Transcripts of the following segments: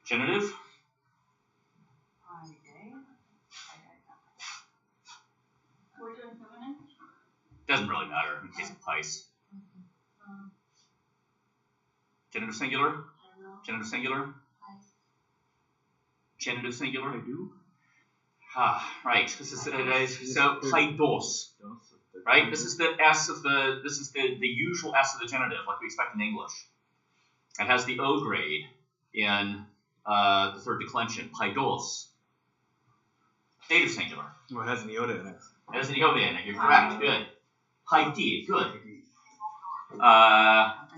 Genitive? We're doing feminine? Doesn't really matter in case of Pice. Genitive singular? Genitive singular? Genitive singular? I do. Right. This is so paidos. Right? This is the S of the usual S of the genitive, like we expect in English. It has the O grade in the third declension, paidos. Dative singular. Well, it has an iota in it. It has an iota in it. You're correct. Good. Paidi. Good.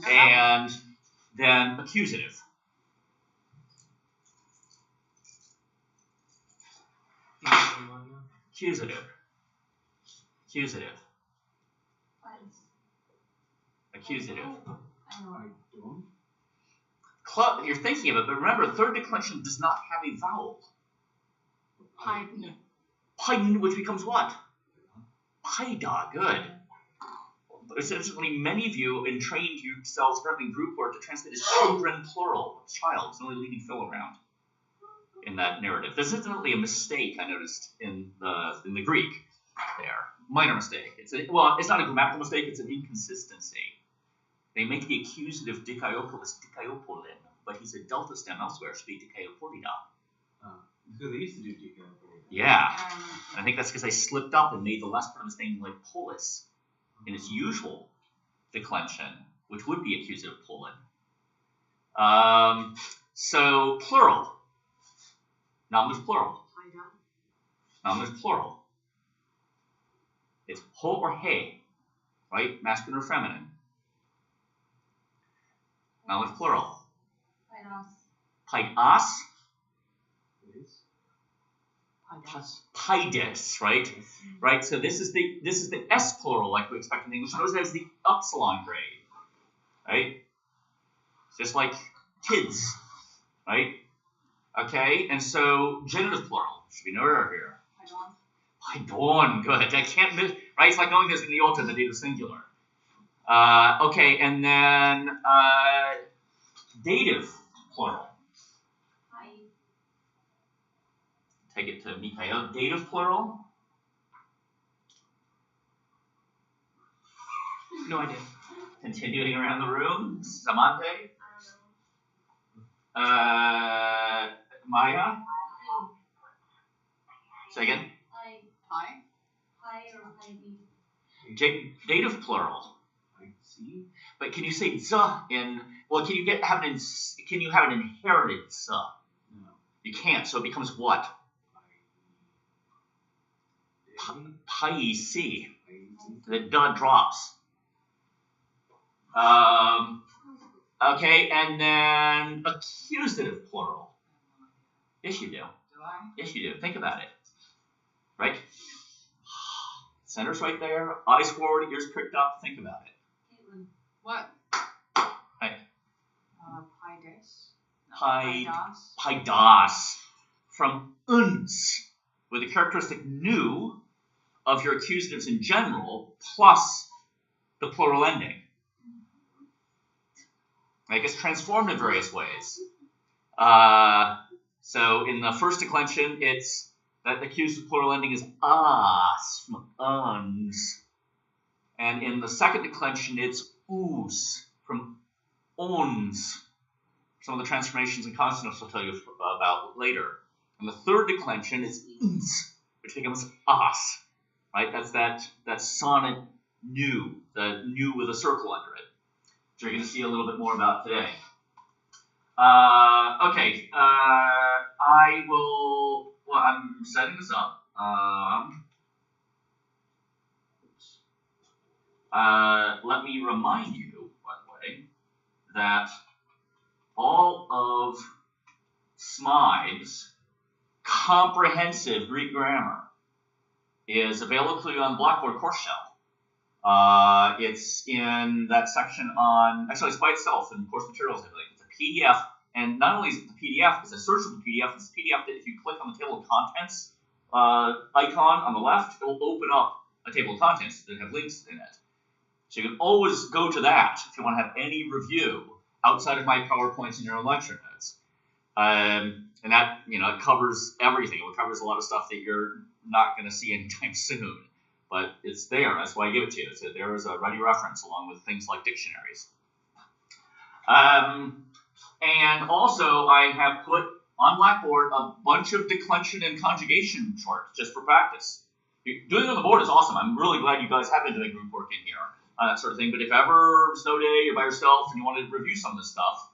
And then accusative. Accusative. Accusative. Accusative. You're thinking of it, but remember, third declension does not have a vowel. Paiden, which becomes what? Paida. Good. Essentially, many of you trained yourselves currently in group work to translate as children plural. Child. It's the only leading fill around in that narrative. There's definitely a mistake I noticed in the Greek there. Minor mistake. It's not a grammatical mistake. It's an inconsistency. They make the accusative dikaiopoulos dikaiopolin, but he's a delta stem elsewhere. It should be dikaiopolida. Because they used to do dikaiopoli. Yeah. And I think that's because I slipped up and made the last part of his name like polis in its usual declension, which would be accusative polin. So plural. Nominative plural. Nominative plural. It's ho or he, right? Masculine or feminine. Nominative plural. Paidas. Paides, right? Right. So this is the S plural, like we expect in English. Notice it has the upsilon grade, right? It's just like kids, right? Okay. And so genitive plural should be no error here. Paidon, good. I can't miss. Right. It's like knowing there's an iota in the dative singular. Okay, and then dative plural. Take it to Mikhail. Dative plural? No idea. Continuing around the room. Samante? Maya? Say again? Dative plural. But can you say za in? Well, can you have an inherited za? No. You can't. So it becomes what? Paisi. The da drops. Okay, and then accusative plural. Yes, you do. Yes, you do. Think about it. Right? Center's right there. Eyes forward, ears pricked up. Think about it. What? Right. Paidas. From uns, with the characteristic nu of your accusatives in general, plus the plural ending. I guess transformed in various ways. So in the first declension, it's that the accusative plural ending is as, from uns. And in the second declension, it's us, from ons. Some of the transformations and consonants I'll tell you about later. And the third declension is uns, which becomes as. Right? That's that sonnet nu, the nu with a circle under it, which you're going to see a little bit more about today. Okay. I will. Well, I'm setting this up. Let me remind you, by the way, that all of Smythe's comprehensive Greek grammar is available to you on Blackboard Course Shell. It's in that section on, actually it's by itself in course materials, I believe. It's a PDF, and not only is it the PDF, it's a searchable PDF. It's a PDF that if you click on the table of contents icon on the left, it will open up a table of contents that have links in it. So you can always go to that if you want to have any review outside of my PowerPoints and your own lecture notes. And that, it covers everything. It covers a lot of stuff that you're not going to see anytime soon. But it's there. That's why I give it to you. So there is a ready reference along with things like dictionaries. And also, I have put on Blackboard a bunch of declension and conjugation charts just for practice. Doing it on the board is awesome. I'm really glad you guys have been doing group work in here, that sort of thing. But if ever snow day you're by yourself and you want to review some of this stuff,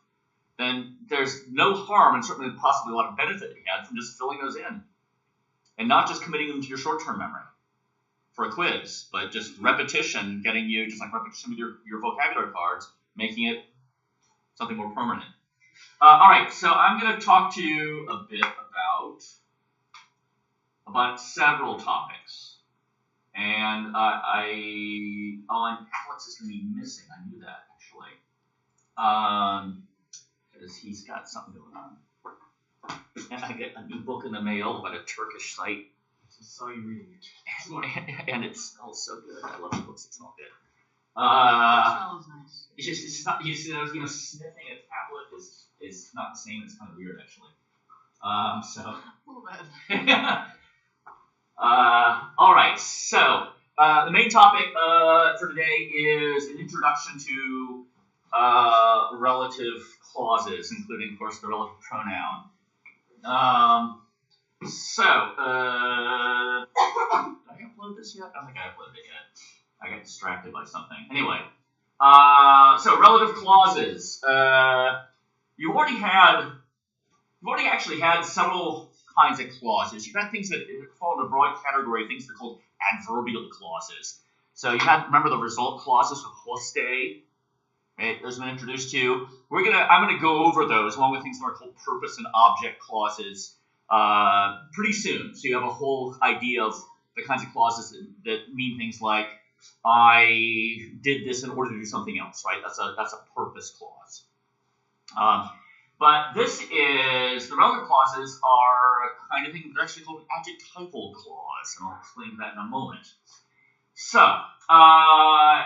then there's no harm and certainly possibly a lot of benefit to be had from just filling those in. And not just committing them to your short-term memory for a quiz, but just repetition, getting you, just like repetition with your vocabulary cards, making it something more permanent. All right, so I'm going to talk to you a bit about several topics. And Alex is going to be missing. I knew that, actually. Because he's got something going on. And I get a new book in the mail about a Turkish site. I just saw you reading it. And it smells so good. I love the books that smell good. It smells nice. It's not, sniffing a tablet is not the same. It's kind of weird, actually. So. A little bit. All right. So the main topic for today is an introduction to relative clauses, including, of course, the relative pronoun. Did I upload this yet? I don't think I uploaded it yet. I got distracted by something. Anyway, so relative clauses. You've already actually had several kinds of clauses. You've had things that fall in a broad category, things that are called adverbial clauses. So you had, remember the result clauses with hoste? Right, those have been introduced to you. I'm gonna go over those along with things that are called purpose and object clauses pretty soon. So you have a whole idea of the kinds of clauses that mean things like I did this in order to do something else, right? That's a purpose clause. But the relative clauses are a kind of thing that are actually called an adjectival clause, and I'll explain that in a moment. So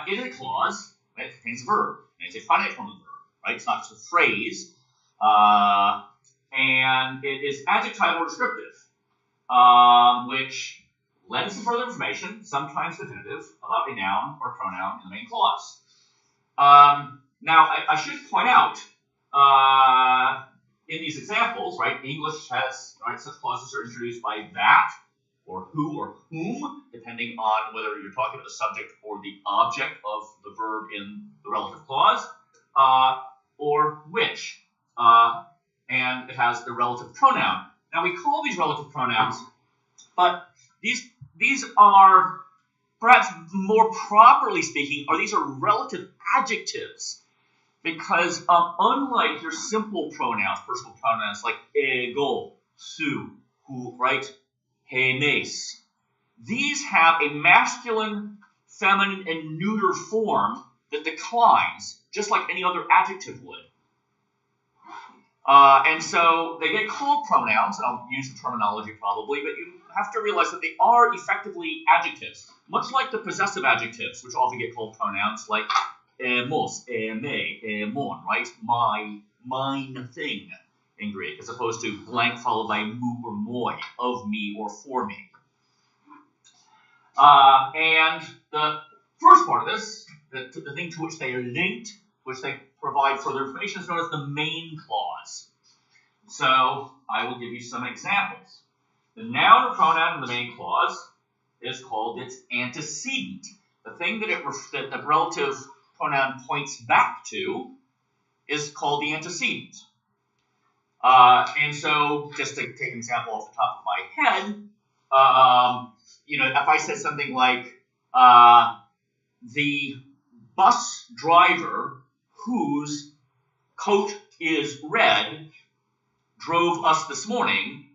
it is a clause that contains a verb. And it's a finite form of verb, right? It's not just a phrase. And it is adjectival or descriptive, which lends to further information, sometimes definitive, about a noun or pronoun in the main clause. Now, I should point out, in these examples, right, English has, right, such clauses are introduced by that, or who, or whom, depending on whether you're talking about the subject or the object of the verb in the relative clause, or which, and it has the relative pronoun. Now we call these relative pronouns, but these are, perhaps more properly speaking, these are relative adjectives, because unlike your simple pronouns, personal pronouns like ego, su, who, right, henes, these have a masculine, feminine, and neuter form that declines, just like any other adjective would. And so they get called pronouns, and I'll use the terminology probably, but you have to realize that they are effectively adjectives, much like the possessive adjectives, which often get called pronouns, like mos, me, mon, right? My, mine thing in Greek, as opposed to blank followed by mu or moi, of me or for me. And the first part of this, the thing to which they are linked, which they provide further information, is known as the main clause. So I will give you some examples. The noun or pronoun in the main clause is called its antecedent. The thing that the relative pronoun points back to is called the antecedent. And so, just to take an example off the top of my head, if I said something like, the bus driver whose coat is red drove us this morning,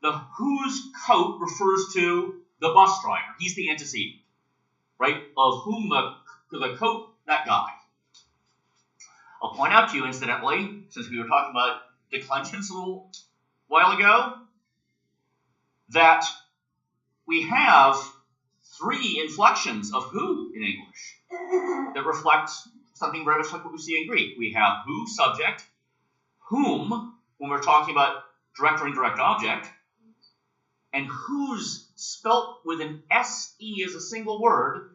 the whose coat refers to the bus driver. He's the antecedent, right? Of whom the coat, that guy. I'll point out to you, incidentally, since we were talking about declensions a little while ago, that we have 3 inflections of who in English that reflect something very much like what we see in Greek. We have who, subject, whom, when we're talking about direct or indirect object, and whose spelt with an SE as a single word,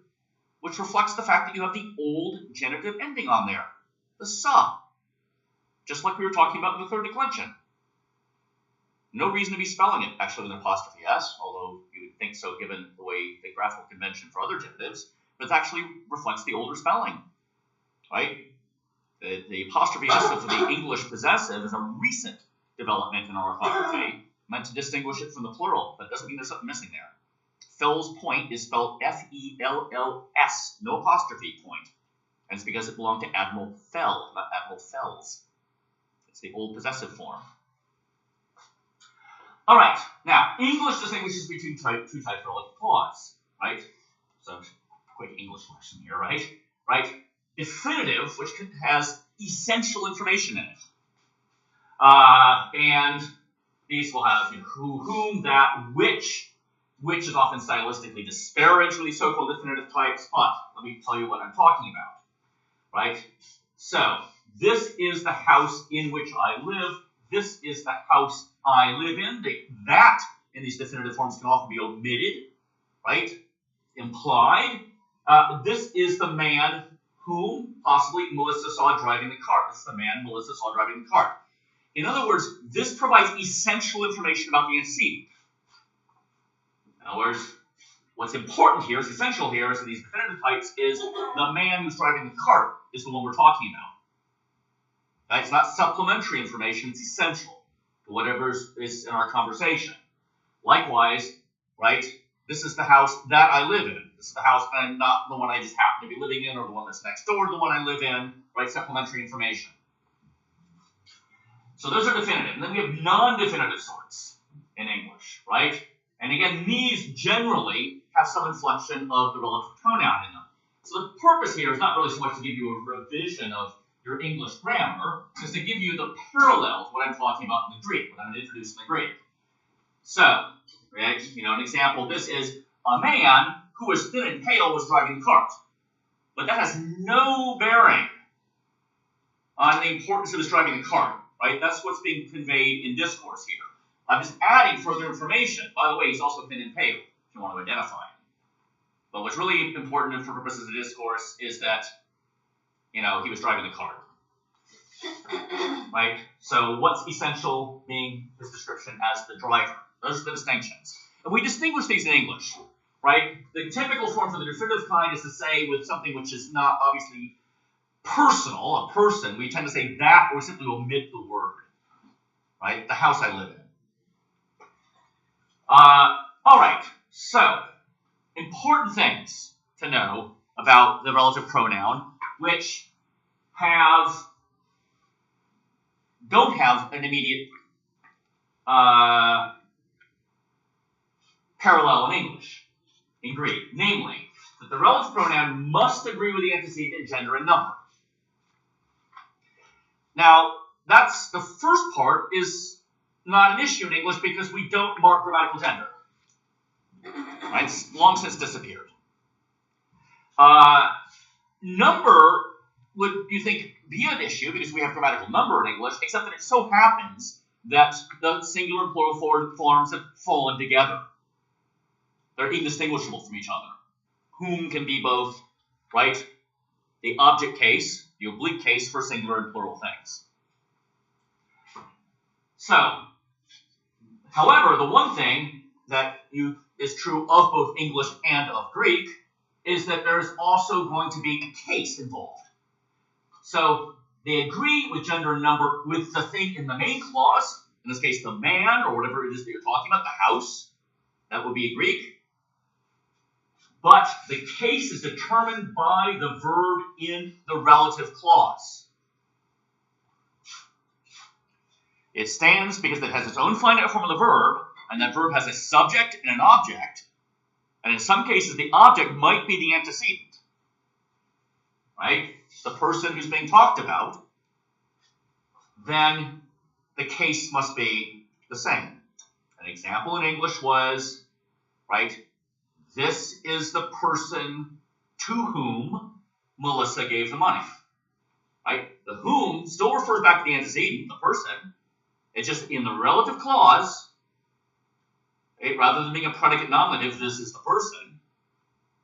which reflects the fact that you have the old genitive ending on there, the sa, just like we were talking about in the third declension. No reason to be spelling it actually with an apostrophe S, although you would think so given the way the graphical convention for other genitives, but it actually reflects the older spelling, right? The apostrophe S of the English possessive is a recent development in our orthography, meant to distinguish it from the plural. That doesn't mean there's something missing there. Fell's point is spelled F-E-L-L-S, no apostrophe point. And it's because it belonged to Admiral Fell, not Admiral Fells. It's the old possessive form. All right, now, English distinguishes between two types of relative clause, right? So, quick English lesson here, right? Definitive, which has essential information in it. And these will have who, whom, that, which is often stylistically disparaged with these so-called definitive types, but let me tell you what I'm talking about, right? So, this is the house in which I live. This is the house I live in. That in these definitive forms can often be omitted, right? Implied. This is the man whom possibly Melissa saw driving the cart. This is the man Melissa saw driving the cart. In other words, this provides essential information about the antecedent. In other words, what's important here, is essential here, is that these definitive types is the man who's driving the cart is the one we're talking about. Right? It's not supplementary information, it's essential to whatever is in our conversation. Likewise, right, this is the house that I live in. This is the house, and not the one I just happen to be living in, or the one that's next door to the one I live in, right, supplementary information. So those are definitive. And then we have non-definitive sorts in English, right? And again, these generally have some inflection of the relative pronoun in them. So the purpose here is not really so much to give you a revision of your English grammar, is to give you the parallel to what I'm talking about in the Greek, what I'm going to introduce in the Greek. So, right, an example, this is a man who was thin and pale was driving the cart. But that has no bearing on the importance of his driving the cart, right? That's what's being conveyed in discourse here. I'm just adding further information. By the way, he's also thin and pale, if you want to identify him. But what's really important for purposes of discourse is that, he was driving the cart. Right? So what's essential being his description as the driver? Those are the distinctions. And we distinguish these in English, right? The typical form for the definitive kind is to say with something which is not obviously personal, a person, we tend to say that, or we simply omit the word, right? The house I live in. All right, so important things to know about the relative pronoun, which don't have an immediate parallel in English, in Greek. Namely, that the relative pronoun must agree with the antecedent in gender and number. Now, that's the first part is not an issue in English because we don't mark grammatical gender. Right? It's long since disappeared. Number would, you think, be an issue because we have grammatical number in English, except that it so happens that the singular and plural forms have fallen together. They're indistinguishable from each other. Whom can be both, right? The object case, the oblique case for singular and plural things. So, however, the one thing that is true of both English and of Greek is that there's also going to be a case involved. So they agree with gender and number with the thing in the main clause, in this case the man or whatever it is that you're talking about, the house, that would be Greek. But the case is determined by the verb in the relative clause. It stands because it has its own finite form of the verb, and that verb has a subject and an object. And in some cases, the object might be the antecedent. Right? The person who's being talked about. Then the case must be the same. An example in English was, right, this is the person to whom Melissa gave the money. Right? The whom still refers back to the antecedent, the person. It's just in the relative clause, right, rather than being a predicate nominative, this is the person,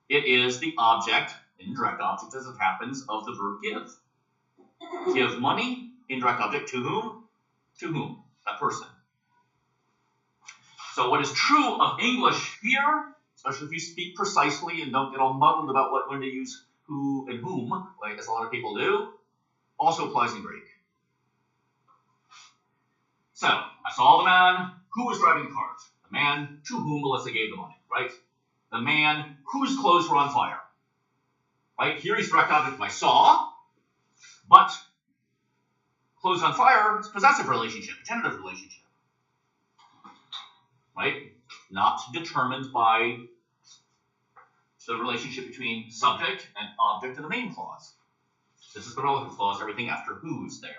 it is the object, indirect object as it happens, of the verb give. Give money, indirect object, to whom? To whom? That person. So what is true of English here, especially if you speak precisely and don't get all muddled about when to use who and whom, like as a lot of people do, also applies in Greek. So, I saw the man who was driving the cart. The man to whom Melissa gave the money, right? The man whose clothes were on fire. Right? Here he's direct object of I saw, but clothes on fire is possessive relationship, generative relationship. Right? Not determined by the relationship between subject and object in the main clause. This is the relative clause, everything after who's there.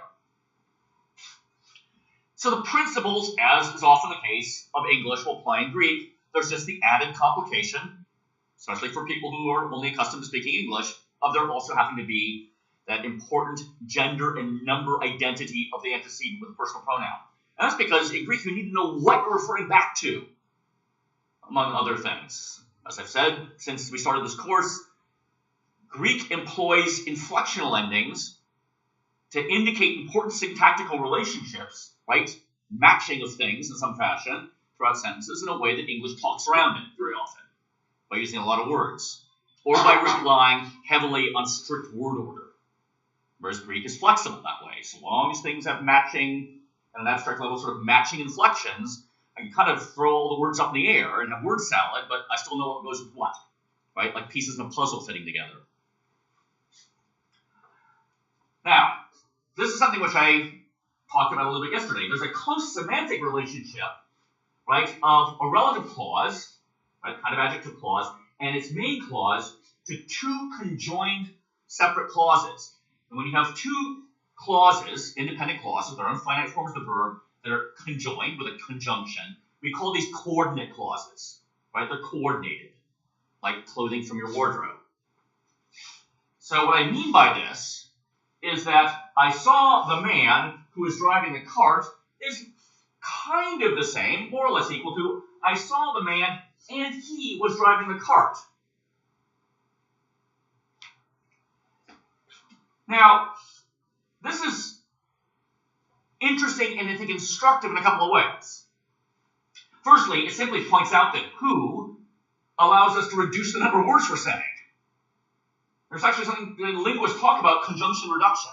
So the principles, as is often the case of English, will apply in Greek. There's just the added complication, especially for people who are only accustomed to speaking English, of there also having to be that important gender and number identity of the antecedent with the personal pronoun. And that's because in Greek you need to know what you're referring back to, among other things. As I've said, since we started this course, Greek employs inflectional endings to indicate important syntactical relationships, right? Matching of things in some fashion throughout sentences in a way that English talks around it very often, by using a lot of words, or by relying heavily on strict word order. Whereas Greek is flexible that way. So long as things have matching, at an abstract level, sort of matching inflections, I can kind of throw all the words up in the air and have word salad, but I still know what goes with what, right? Like pieces of a puzzle fitting together. Now, this is something which I talked about a little bit yesterday. There's a close semantic relationship, right, of a relative clause, right, kind of adjective clause, and its main clause to two conjoined separate clauses. And when you have two clauses, independent clauses, that are in finite forms of the verb, that are conjoined with a conjunction, we call these coordinate clauses, right? They're coordinated, like clothing from your wardrobe. So what I mean by this is that I saw the man who was driving the cart is kind of the same, more or less equal to I saw the man and he was driving the cart. Now, this is interesting and I think instructive in a couple of ways. Firstly, it simply points out that who allows us to reduce the number of words we're saying. There's actually something that linguists talk about, conjunction reduction.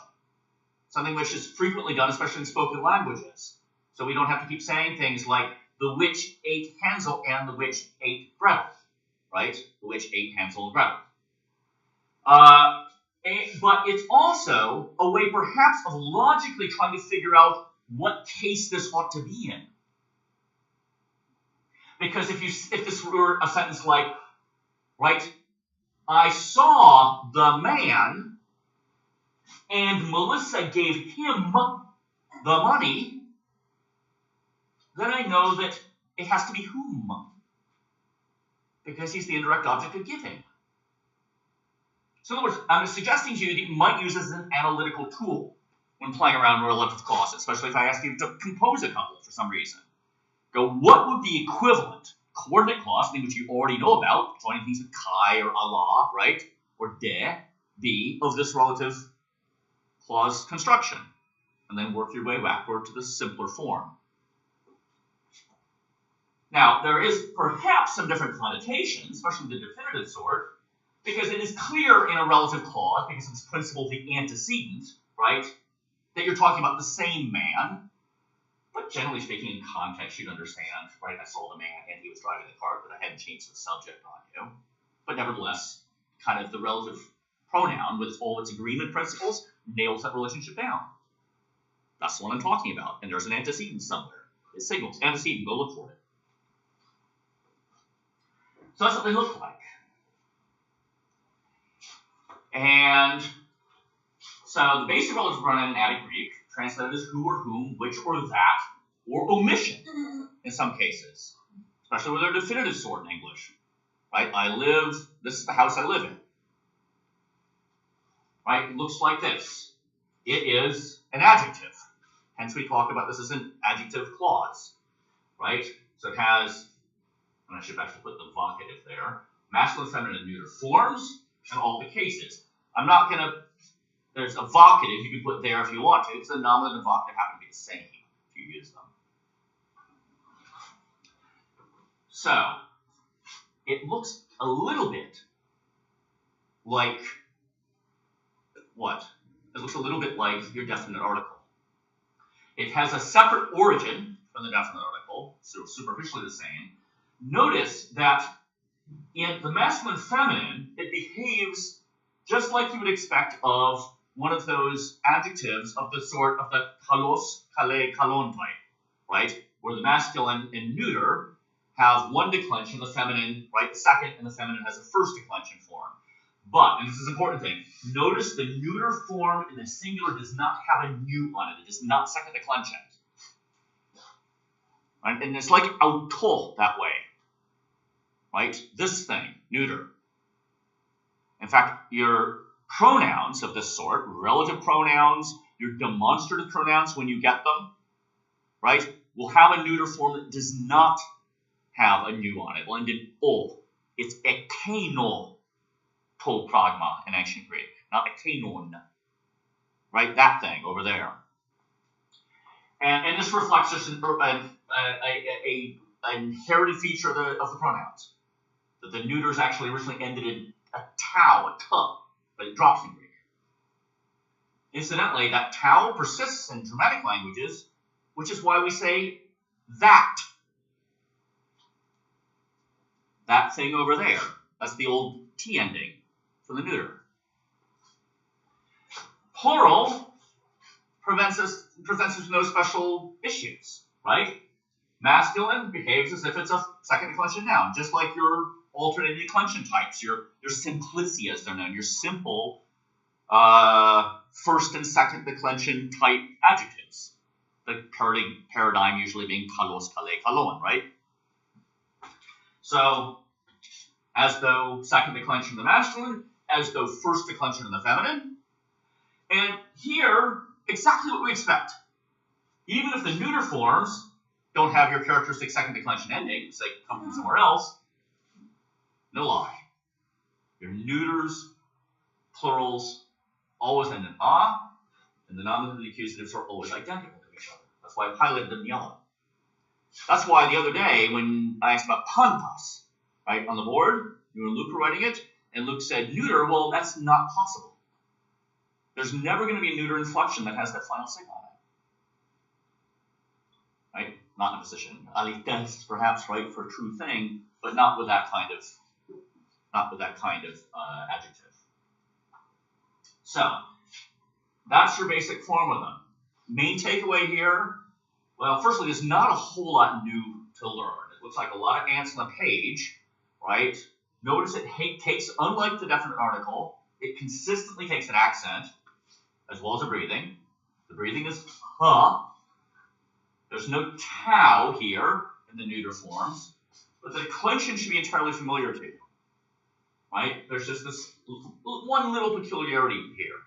Something which is frequently done, especially in spoken languages. So we don't have to keep saying things like, the witch ate Hansel and the witch ate Gretel. Right? The witch ate Hansel and Gretel. But it's also a way perhaps of logically trying to figure out what case this ought to be in. Because if this were a sentence like, right, I saw the man and Melissa gave him the money, then I know that it has to be whom. Because he's the indirect object of giving. So in other words, I'm suggesting to you that you might use this as an analytical tool when playing around with relative clauses, especially if I ask you to compose a couple for some reason. Go, what would the equivalent coordinate clause, something which you already know about, joining things with kai or Allah, right, or de, be of this relative clause construction? And then work your way backward to the simpler form. Now, there is perhaps some different connotations, especially the definitive sort, because it is clear in a relative clause, because of this principle of the antecedent, right, that you're talking about the same man. But generally speaking, in context, you'd understand, right, I saw the man and he was driving the cart, but I hadn't changed the subject on you. But nevertheless, kind of the relative pronoun with all its agreement principles nails that relationship down. That's the one I'm talking about. And there's an antecedent somewhere. It signals antecedent. Go look for it. So that's what they look like. And so the basic relative pronoun in Attic Greek translated as who or whom, which or that, or omission in some cases, especially when they're definitive sort in English. Right? I live, this is the house I live in. Right? It looks like this. It is an adjective. Hence we talk about this as an adjective clause, right? So it has, and I should actually put the vocative there, masculine, feminine, and neuter forms, and all the cases. I'm not going to, there's a vocative you can put there if you want to, because the nominative and vocative happen to be the same if you use them. So, it looks a little bit like what? It looks a little bit like your definite article. It has a separate origin from the definite article, so superficially the same. Notice that in the masculine feminine, it behaves just like you would expect of one of those adjectives of the sort of the kalos, kale, kalon type, right? Where the masculine and neuter have one declension, the feminine, right, the second, and the feminine has a first declension form. But, and this is an important thing, notice the neuter form in the singular does not have a nu on it. It is not second declension. Right? And it's like auto that way. Right? This thing, neuter. In fact, your pronouns of this sort, relative pronouns, your demonstrative pronouns when you get them, right, will have a neuter form that does not have a nu on it. Will end in o. It's ekeno to pragma in ancient Greek, not ekenon. Right, that thing over there. And this reflects just an inherited feature of the pronouns. That the neuters actually originally ended in a tau, a t, but it drops in Greek. Incidentally, that tau persists in Germanic languages, which is why we say that. That thing over there. That's the old T ending for the neuter. Plural presents us with no special issues, right? Masculine behaves as if it's a second declension noun, just like your alternating declension types, your simplicia as they're known, your simple first and second declension type adjectives. The paradigm usually being kalos, kale, kalon, right? So, as though second declension in the masculine, as though first declension in the feminine. And here, exactly what we expect. Even if the neuter forms don't have your characteristic second declension ending, say come from somewhere else, no lie. Your neuters, plurals, always end in a, and the nominative and the accusatives are always identical to each other. That's why I've highlighted them in yellow. That's why the other day when I asked about pantas, right, on the board, you and Luke were writing it, and Luke said neuter, well, that's not possible. There's never going to be a neuter inflection that has that final sign on it. Right? Not in a position. Alites, perhaps, right, for a true thing, but not with that kind of adjective. So, that's your basic form of them. Main takeaway here, well, firstly, there's not a whole lot new to learn. It looks like a lot of ants on the page, right? Notice it takes, unlike the definite article, it consistently takes an accent, as well as a breathing. The breathing is huh. There's no tau here in the neuter forms, but the declension should be entirely familiar to you, right? There's just this one little peculiarity here,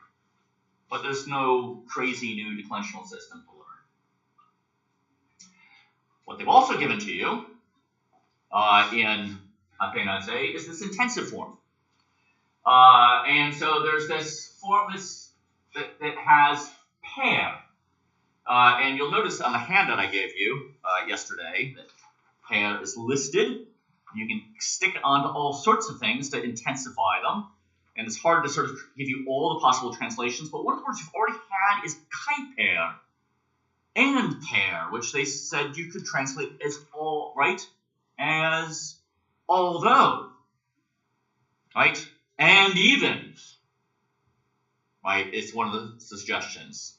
but there's no crazy new declensional system to learn. What they've also given to you in Apenaze is this intensive form. And so there's this form that has per. And you'll notice on the handout I gave you yesterday that per is listed. You can stick it onto all sorts of things to intensify them. And it's hard to sort of give you all the possible translations. But one of the words you've already had is kaiper and per, which they said you could translate as all, right? As although, right? And even, right? It's one of the suggestions.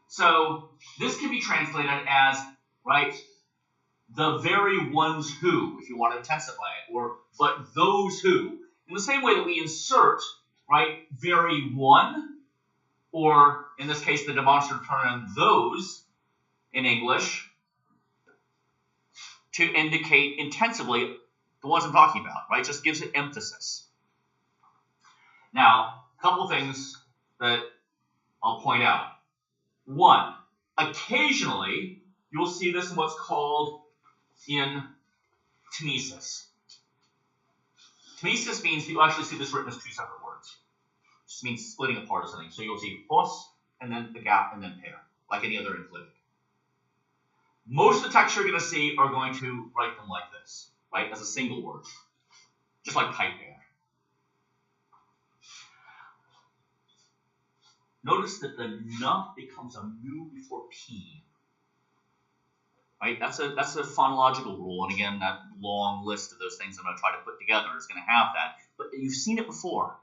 So this can be translated as, right, the very ones who, if you want to intensify it, or but those who. In the same way that we insert, right, very one, or in this case the demonstrative pronoun those in English, to indicate intensively the ones I'm talking about, right? Just gives it emphasis. Now, a couple things that I'll point out. 1. Occasionally, you'll see this in what's called in Tmesis. Tmesis means you actually see this written as two separate words. It just means splitting apart of something. So you'll see hos, and then the gap, and then pair, like any other enclitic. Most of the texts you're going to see are going to write them like this, right, as a single word, just like pipe pair. Notice that the n becomes a mu before p. Right? That's a phonological rule, and again, that long list of those things I'm going to try to put together is going to have that. But you've seen it before,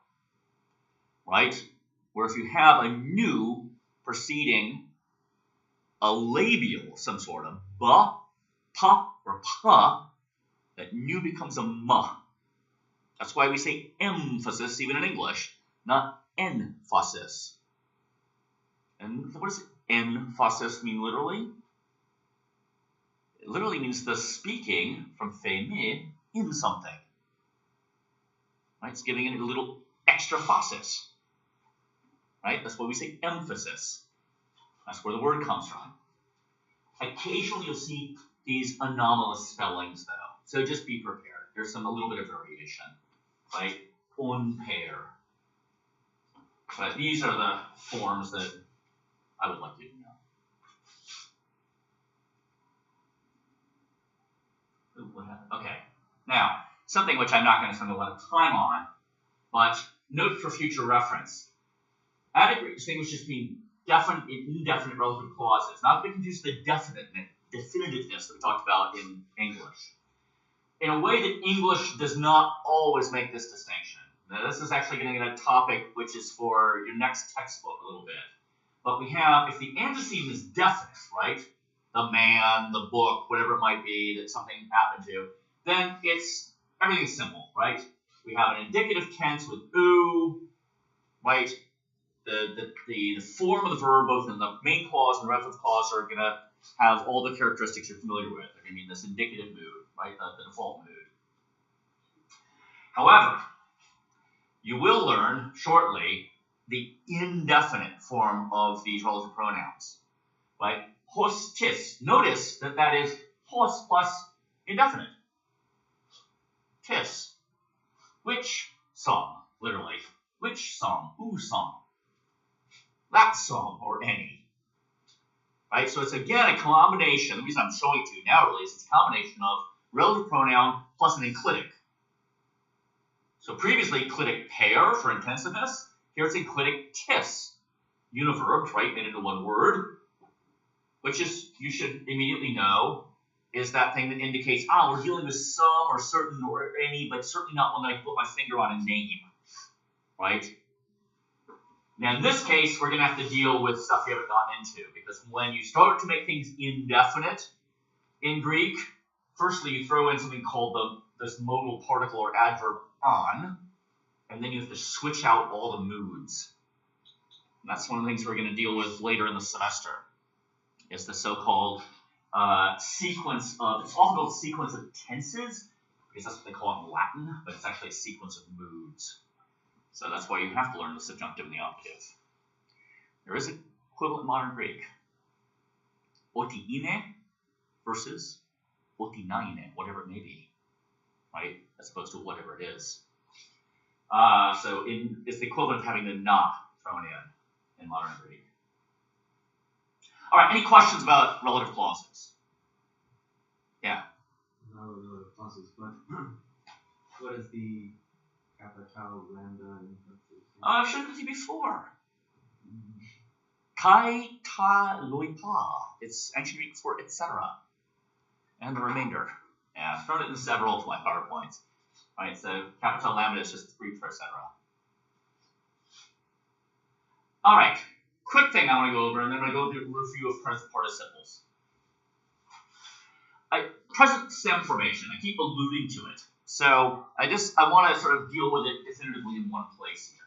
right? Where if you have a nu preceding a labial, some sort of ba, pa, or pa, that nu becomes a ma. That's why we say emphasis even in English, not emphasis. And what does emphasis mean literally? It literally means the speaking from fe me in something. Right? It's giving it a little extra phasis. Right? That's why we say emphasis. That's where the word comes from. Occasionally you'll see these anomalous spellings though. So just be prepared. There's a little bit of variation. Right? Unpair. But these are the forms that I would like you to know. Okay, now, something which I'm not going to spend a lot of time on, but note for future reference. Adequate distinguishes between definite and indefinite relative clauses, not to be confused with the definitiveness that we talked about in English. In a way that English does not always make this distinction. Now, this is actually going to get a topic which is for your next textbook a little bit. But we have, if the antecedent is definite, right? The man, the book, whatever it might be that something happened to, then everything's simple, right? We have an indicative tense with oo, right? The form of the verb, both in the main clause and the relative clause, are going to have all the characteristics you're familiar with. They're going to be in this indicative mood, right? The default mood. However, you will learn shortly the indefinite form of these relative pronouns, right? Hos, tis. Notice that that is hos plus indefinite. Tis. Which song, literally. Which song? Whose song? That song, or any. Right? So it's again a combination. The reason I'm showing it to you now really is it's a combination of relative pronoun plus an enclitic. So previously, enclitic pair for intensiveness. Here it's enclitic tis. Univerbed, right, made into one word. Which is, you should immediately know, is that thing that indicates, we're dealing with some or certain or any, but certainly not one that I can put my finger on a name, right? Now, in this case, we're going to have to deal with stuff you haven't gotten into, because when you start to make things indefinite in Greek, firstly, you throw in something called this modal particle or adverb on, and then you have to switch out all the moods. And that's one of the things we're going to deal with later in the semester. Is the so-called sequence of, it's often called sequence of tenses, because that's what they call it in Latin, but it's actually a sequence of moods. So that's why you have to learn the subjunctive and the optative. There is an equivalent in modern Greek. Otiine versus otinaine, whatever it may be, right? As opposed to whatever it is. So it's the equivalent of having the na thrown in modern Greek. All right, any questions about relative clauses? Yeah. Not relative clauses, but what is the capital lambda? I've shown it to you before. Kai ta loipa. It's ancient Greek for etc. And the remainder. Yeah, I've thrown it in several of my PowerPoints. Right, so capital lambda is just Greek for etc. All right. Quick thing I want to go over, and then I'm going to go through a review of present participles. Present stem formation, I keep alluding to it. So I want to sort of deal with it definitively in one place here.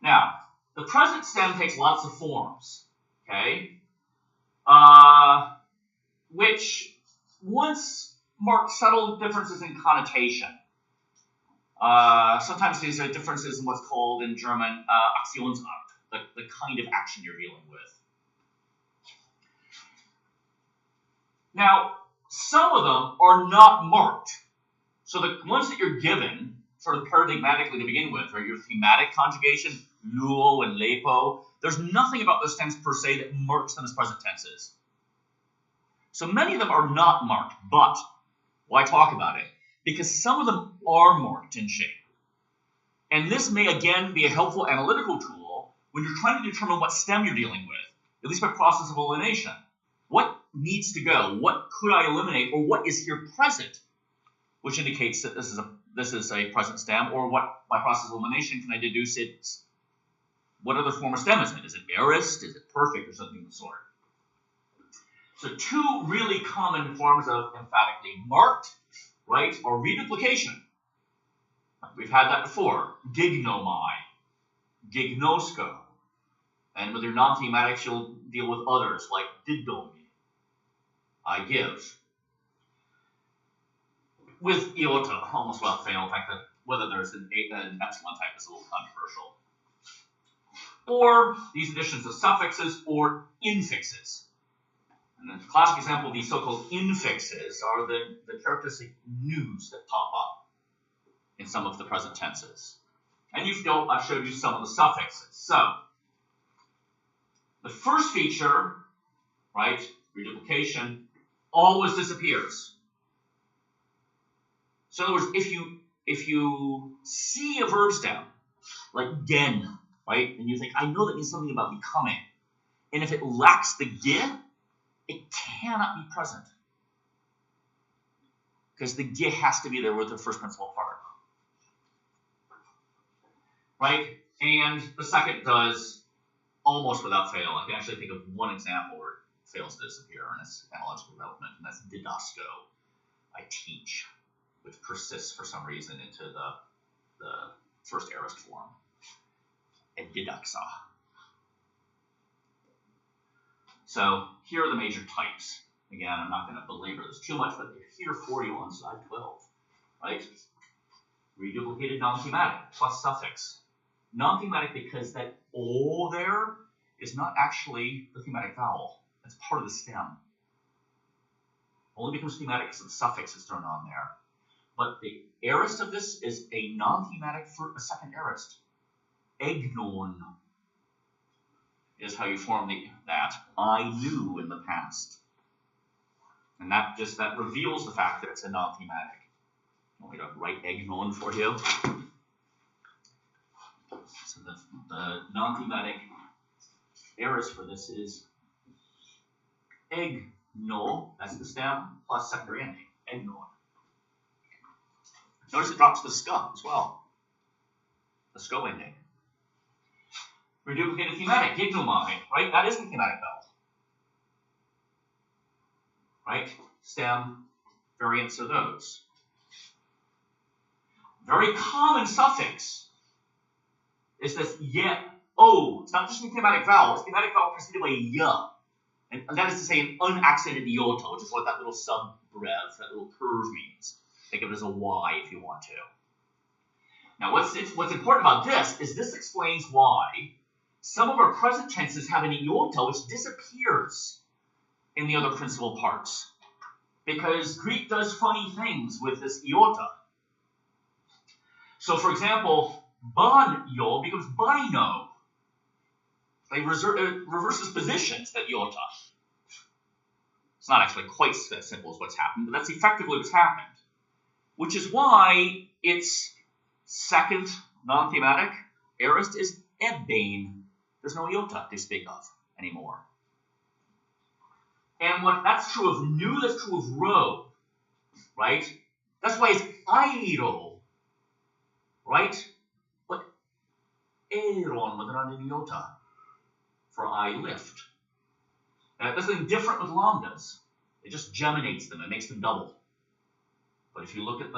Now, the present stem takes lots of forms, okay? Which once mark subtle differences in connotation. Sometimes these are differences in what's called in German Aktionsart. The kind of action you're dealing with. Now, some of them are not marked. So the ones that you're given, sort of paradigmatically to begin with, right? Your thematic conjugation, luo and lepo, there's nothing about those stems per se that marks them as present tenses. So many of them are not marked, but why talk about it? Because some of them are marked in shape. And this may again be a helpful analytical tool when you're trying to determine what stem you're dealing with, at least by process of elimination. What needs to go? What could I eliminate? Or what is here present? Which indicates that this is a present stem, or what by process of elimination can I deduce it's what other form of stem is it? Is it aorist? Is it perfect, or something of the sort? So two really common forms of emphatically marked, right, are reduplication. We've had that before. Gignomai, gignosko. And with your non-thematics, you'll deal with others like didomi, I give. With iota, almost without fail. In fact, whether there's an epsilon type is a little controversial. Or these additions of suffixes or infixes. And the classic example of these so-called infixes are the characteristic news that pop up in some of the present tenses. And I've showed you some of the suffixes. So, the first feature, right, reduplication, always disappears. So in other words, if you see a verb stem, like gen, right, and you think, I know that means something about becoming, and if it lacks the ge, it cannot be present. Because the ge has to be there with the first principal part. Right? And the second does almost without fail. I can actually think of one example where it fails to disappear in its analogical development, and that's didasko. I teach, which persists for some reason into the first aorist form. And didaxa. So here are the major types. Again, I'm not going to belabor this too much, but they're here for you on slide 12. Right? Reduplicated non-thematic plus suffix. Non-thematic because that O there is not actually the thematic vowel. That's part of the stem. Only becomes thematic because the suffix is thrown on there. But the aorist of this is a non-thematic for a second aorist. Egnon is how you form that. I knew in the past. And that reveals the fact that it's a non-thematic. Want me to write egnon for you? So the non-thematic aorist for this is egno, that's the stem, plus secondary ending, egnon. Notice it drops the ska as well. The sko ending. Reduplicated thematic, gignomai, right? That is the thematic vowel. Right? Stem variants are those. Very common suffix is this yet, o. It's not just a thematic vowel, it's a thematic vowel preceded by ya. And that is to say an unaccented iota, which is what that little sub-brev, that little curve means. Think of it as a y if you want to. Now what's important about this explains why some of our present tenses have an iota which disappears in the other principal parts. Because Greek does funny things with this iota. So for example, banyo becomes bino. It reverses positions, that iota. It's not actually quite as simple as what's happened, but that's effectively what's happened. Which is why its second non-thematic aorist is ebane. There's no iota to speak of anymore. And that's true of nu, that's true of ro, right? That's why it's airo, right? But aeron without an iota for I lift. There's something different with lambdas. It just geminates them, it makes them double. But if you look at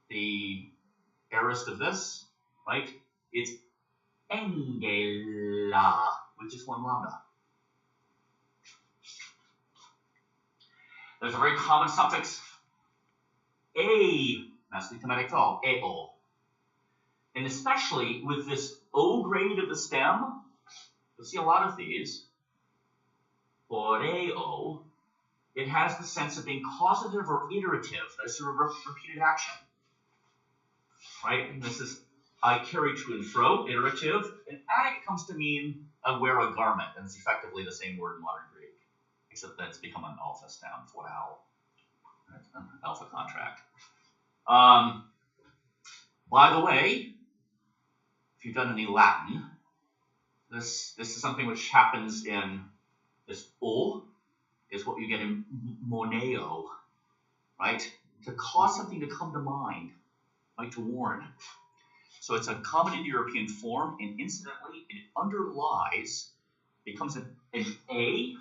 the aorist of this, right, it's engela, which is one lambda. There's a very common suffix, a, that's the thematic vowel, ao. And especially with this O grade of the stem, you'll see a lot of these, oreo, it has the sense of being causative or iterative. That's a repeated action. Right? And this is I carry to and fro, iterative. And attic comes to mean I wear a garment, and it's effectively the same word in modern Greek, except that it's become an alpha stem for owl. An alpha contract. By the way, if you've done any Latin, this is something which happens in this o is what you get in moneo, right? To cause something to come to mind, like to warn. So it's a common Indo-European form, and incidentally, it underlies, becomes an A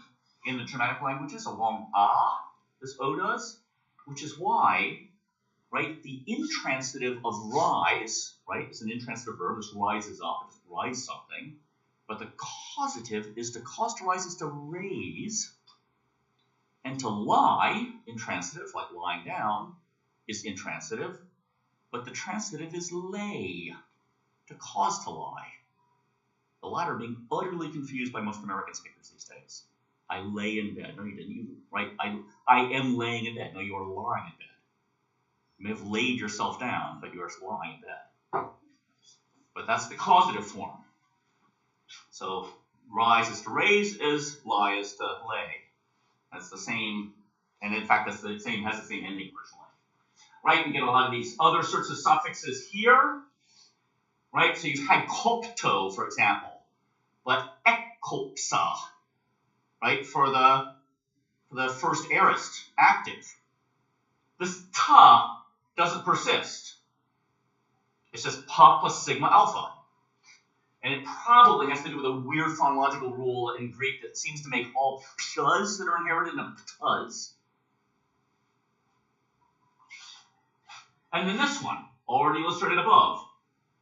in the Germanic languages, a long A, this O does, which is why, right, the intransitive of rise, right, it's an intransitive verb, this rises up, it rise something, but the causative is to cause to rise is to raise, and to lie, intransitive, like lying down, is intransitive, but the transitive is lay, to cause to lie. The latter being utterly confused by most American speakers these days. I lay in bed. No, you didn't. You, right? I am laying in bed. No, you are lying in bed. You may have laid yourself down, but you are lying in bed. But that's the causative form. So rise is to raise, is lie is to lay. That's the same, and in fact, that's the same, has the same ending originally. Right, you get a lot of these other sorts of suffixes here, right? So you've had kopto, for example, but ekopsa, right, for the first aorist, active. This ta doesn't persist. It's just pa plus sigma alpha. And it probably has to do with a weird phonological rule in Greek that seems to make all p's that are inherited into p's. And then this one, already illustrated above,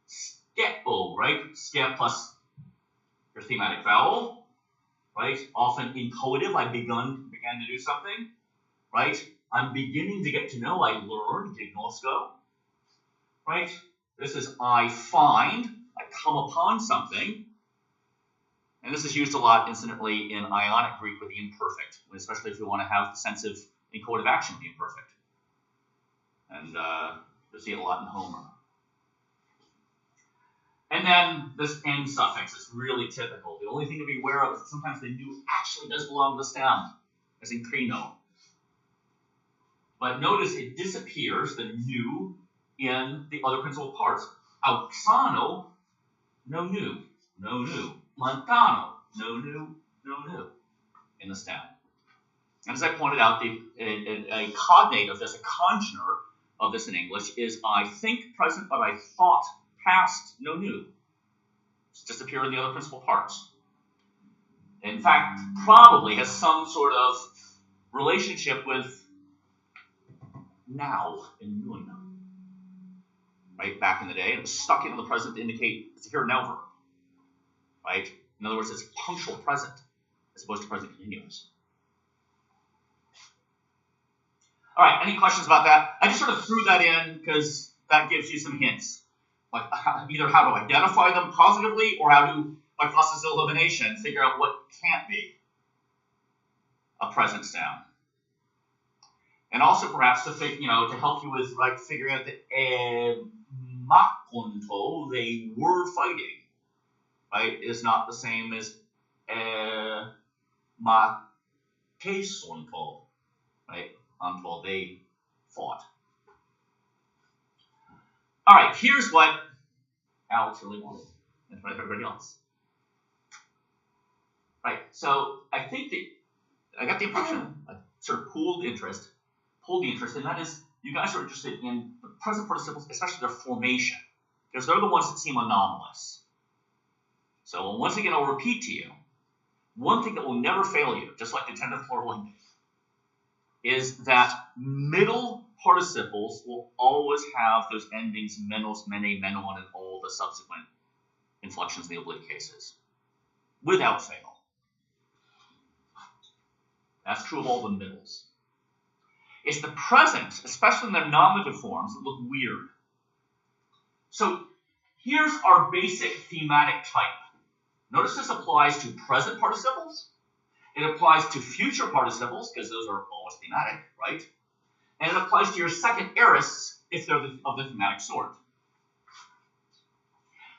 skepo, right? Ske plus your thematic vowel, right? Often inchoative, I began to do something, right? I'm beginning to get to know, I learned, gignosko, right? This is I find, I come upon something. And this is used a lot, incidentally, in Ionic Greek with the imperfect, especially if you want to have the sense of inchoative action with the imperfect. And you'll see it a lot in Homer. And then this N suffix is really typical. The only thing to be aware of is that sometimes the nu actually does belong to the stem, as in crino. But notice it disappears, the nu, in the other principal parts. Auxano, no nu, no nu. Montano, no nu, no nu, in the stem. And as I pointed out, a cognate of this, a congener of this in English, is I think present, but I thought past, no nu. It's disappear in the other principal parts. In fact, probably has some sort of relationship with now in nun. Right, back in the day, and it was stuck into the present to indicate it's a here and now verb. Right? In other words, it's punctual present as opposed to present continuous. All right, any questions about that? I just sort of threw that in because that gives you some hints. Like either how to identify them positively or how to, by process of elimination, figure out what can't be a present stem. And also perhaps to to help you with like figuring out that makonto, they were fighting, right, is not the same as makesonto, right? Until they fought. All right, here's what Alex really wanted, and what everybody else. Right, so I think that I got the impression, I sort of pulled the interest, and that is you guys are interested in the present participles, especially their formation, because they're the ones that seem anomalous. So once again, I'll repeat to you, one thing that will never fail you, just like the tentative plural, is that middle participles will always have those endings menos, mene, menon, and all the subsequent inflections in the oblique cases, without fail. That's true of all the middles. It's the present, especially in their nominative forms, that look weird. So here's our basic thematic type. Notice this applies to present participles It applies to future participles, because those are always thematic, right? And it applies to your second aorists if they're of the thematic sort.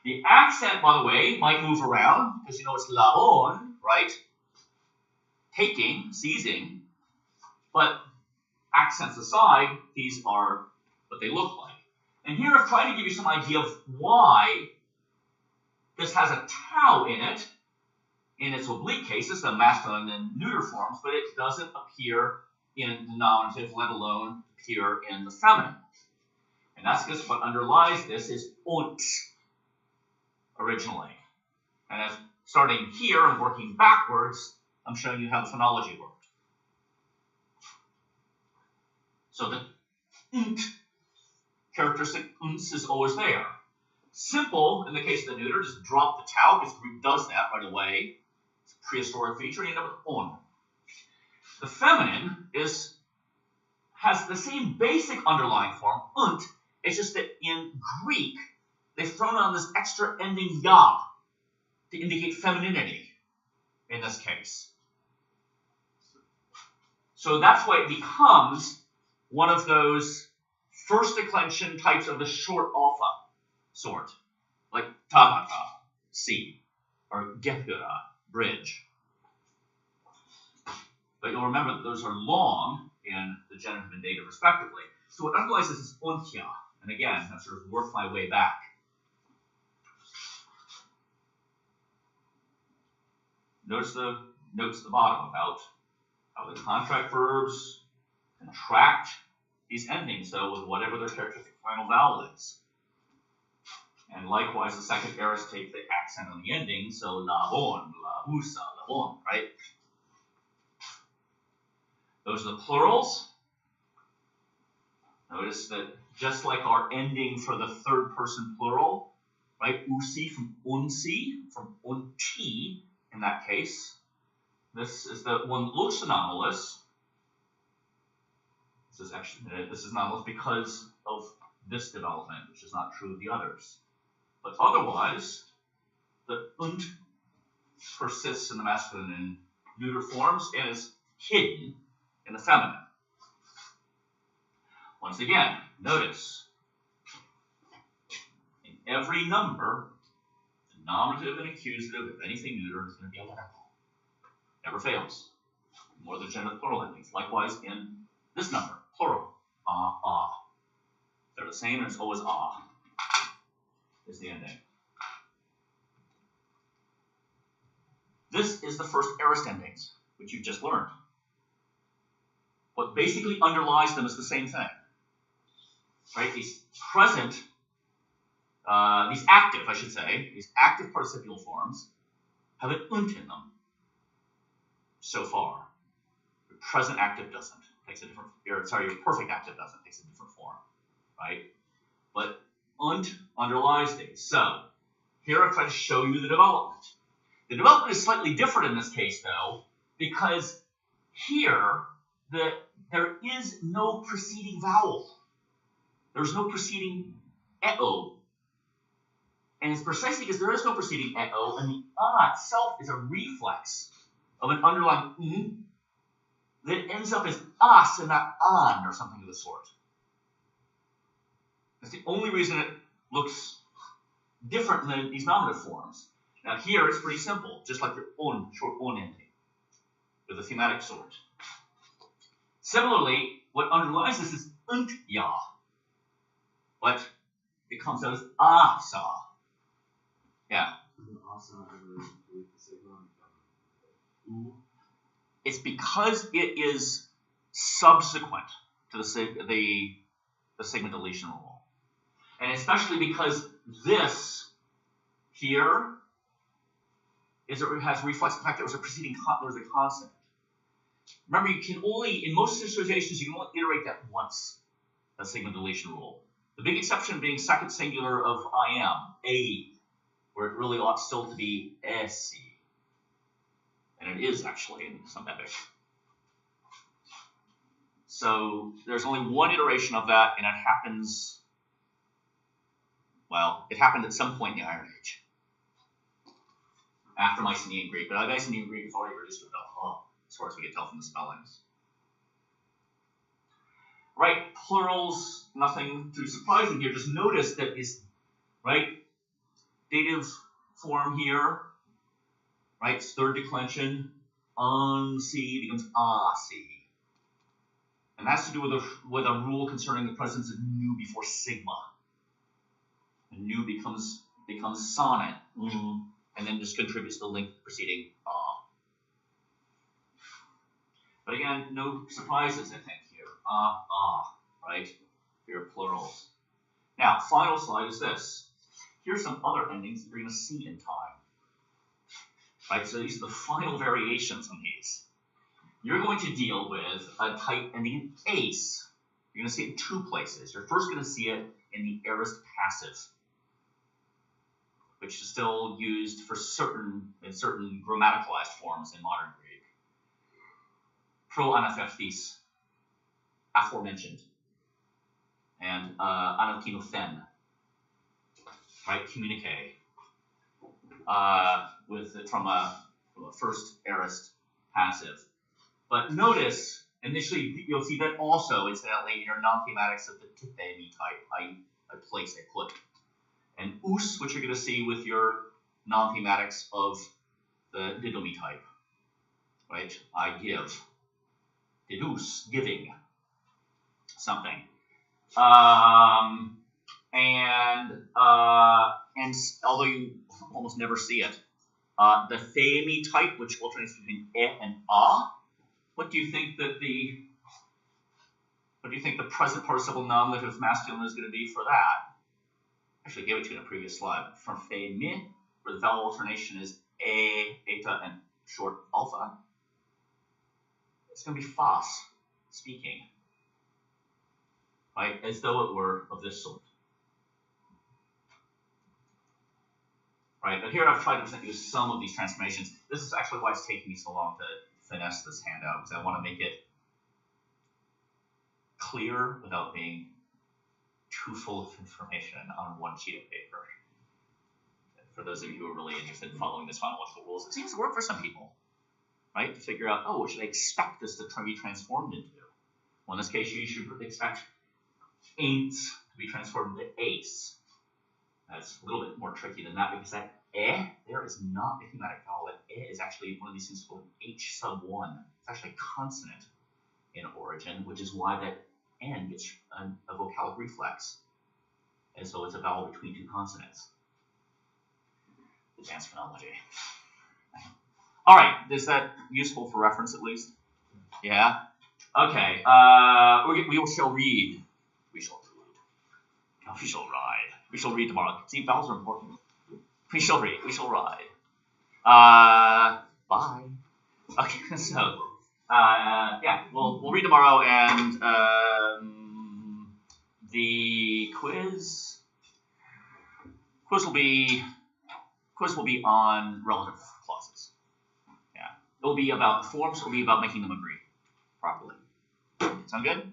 The accent, by the way, might move around, because you know it's labon, right? Taking, seizing. But accents aside, these are what they look like. And here I've tried to give you some idea of why this has a tau in it. In its oblique cases, the masculine and neuter forms, but it doesn't appear in the nominative, let alone appear in the feminine. And that's because what underlies this is und originally. And as starting here and working backwards, I'm showing you how the phonology worked. So the und characteristic uns is always there. Simple, in the case of the neuter, just drop the tau, because Greek does that right away. It's a prehistoric feature, and you end up with on. The feminine has the same basic underlying form, und. It's just that in Greek, they've thrown on this extra ending ya to indicate femininity in this case. So that's why it becomes one of those first declension types of the short alpha sort, like tagata, C, or gehura, bridge. But you'll remember that those are long in the genitive and dative respectively. So what underlies this is untia. And again, I've sort of worked my way back. Notice the notes at the bottom about how the contract verbs contract these endings, though, with whatever their characteristic final vowel is. And likewise, the second aorist takes the accent on the ending, so labon, labusa, labon, right? Those are the plurals. Notice that just like our ending for the third person plural, right? Usi from unsi, from unti in that case. This is the one that looks anomalous. This is anomalous because of this development, which is not true of the others. But otherwise, the und persists in the masculine and neuter forms and is hidden in the feminine. Once again, notice, in every number, the nominative and accusative of anything neuter is going to be identical. Never fails. More than genitive plural endings. Likewise in this number, plural, ah. They're the same, and it's always ah is the ending. This is the first aorist endings, which you've just learned. What basically underlies them is the same thing. Right? These present, these active, I should say, these active participial forms have an und in them so far. Your present active doesn't. Takes a different, your perfect active doesn't. Takes a different form. Right? But und underlies these. So, here I've tried to show you the development. The development is slightly different in this case, though, because here there is no preceding vowel. There's no preceding eo. And it's precisely because there is no preceding eo, and the itself is a reflex of an underlying that ends up as as and not an or something of the sort. That's the only reason it looks different than these nominative forms. Now here it's pretty simple, just like your short ending, with the thematic sort. Similarly, what underlies this is ya, but it comes out as asa. Yeah. It's because it is subsequent to the sigma deletion rule. And especially because this here has reflects the fact that there was a preceding consonant. Remember, you can only, in most situations, you can only iterate that once, that sigma deletion rule. The big exception being second singular of I am, a, where it really ought still to be esi. And it is actually in some epic. So there's only one iteration of that, and it happens, well, it happened at some point in the Iron Age. after Mycenaean Greek, but Mycenaean Greek is already reduced to the as far as we can tell from the spellings. Right, plurals, nothing too surprising here. Just notice that is, right, dative form here, right, third declension, un-see becomes ah-see. And that's to do with a rule concerning the presence of nu before sigma. And nu becomes sonnet, and then just contributes the link preceding ah. But again, no surprises, I think, here. Right? For your plurals. Now, final slide is this. Here's some other endings that you're going to see in time. Right? So these are the final variations on these. You're going to deal with a type ending in ace. You're going to see it in two places. You're first going to see it in the aorist passive, which is still used for certain grammaticalized forms in modern Greek. Pro anaphethis, aforementioned, and anothenothen, right? Communique, from a first aorist passive. But notice, initially, you'll see that also, incidentally, in your non-thematics of the tipemi type, I place, I put. And us, which you're going to see with your non-thematics of the didomi type, right? I give. Didus, giving something. And although you almost never see it, the themi type, which alternates between e and a, what do you think that the present participle nominative masculine is going to be for that? Actually, I gave it to you in a previous slide. For themi, where the vowel alternation is a, eta, and short alpha, it's going to be fas, speaking, right? As though it were of this sort. Right, but here I've tried to present you some of these transformations. This is actually why it's taking me so long to finesse this handout, because I want to make it clear without being too full of information on one sheet of paper. For those of you who are really interested in following this phonological rules, it seems to work for some people, right? To figure out, oh, what should I expect this to be transformed into? Well, in this case, you should expect ain't to be transformed into ace. That's a little bit more tricky than that, because that there is not a thematic vowel. That is actually one of these things called H sub 1. It's actually a consonant in origin, which is why that N gets a vocalic reflex. And so it's a vowel between two consonants. Advanced phonology. All right, is that useful for reference at least? Yeah? Okay, we shall read. We shall read. We shall ride. We shall read tomorrow. See, vowels are important. We shall read. We shall ride. Bye. Okay, so, yeah, we'll read tomorrow, and the quiz will be on relative clauses. Yeah, it'll be about the forms. It'll be about making them agree properly. Sound good?